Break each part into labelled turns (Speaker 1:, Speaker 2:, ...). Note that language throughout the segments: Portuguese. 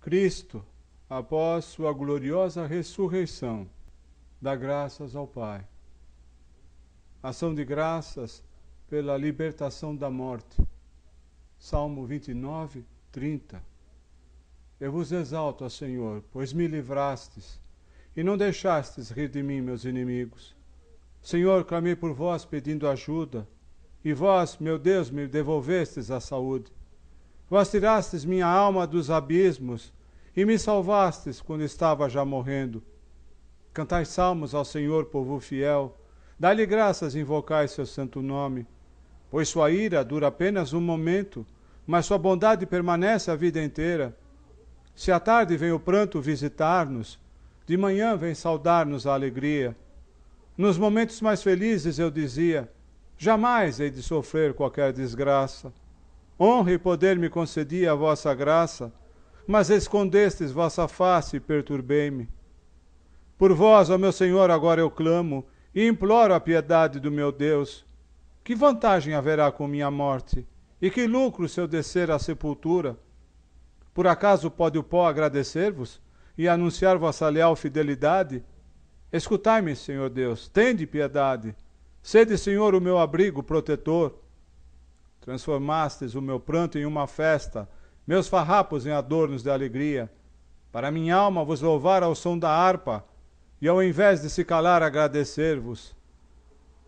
Speaker 1: Cristo, após sua gloriosa ressurreição, dá graças ao Pai. Ação de graças pela libertação da morte. Salmo 29, 30. Eu vos exalto, ó Senhor, pois me livrastes, e não deixastes rir de mim, meus inimigos. Senhor, clamei por vós pedindo ajuda, e vós, meu Deus, me devolvestes a saúde. Vós tirastes minha alma dos abismos, e me salvastes quando estava já morrendo. Cantai salmos ao Senhor, povo fiel, dai-lhe graças e invocai seu santo nome. Pois sua ira dura apenas um momento, mas sua bondade permanece a vida inteira. Se à tarde vem o pranto visitar-nos, de manhã vem saudar-nos a alegria. Nos momentos mais felizes eu dizia, jamais hei de sofrer qualquer desgraça. Honra e poder me concedia a vossa graça, mas escondestes vossa face e perturbei-me. Por vós, ó meu Senhor, agora eu clamo, e imploro a piedade do meu Deus. Que vantagem haverá com minha morte? E que lucro se eu descer à sepultura? Por acaso pode o pó agradecer-vos e anunciar vossa leal fidelidade? Escutai-me, Senhor Deus, tende piedade. Sede, Senhor, o meu abrigo protetor. Transformastes o meu pranto em uma festa, meus farrapos em adornos de alegria. Para minha alma vos louvar ao som da harpa, e ao invés de se calar agradecer-vos.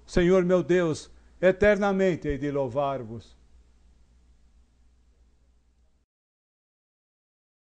Speaker 1: Senhor meu Deus, eternamente hei de louvar-vos.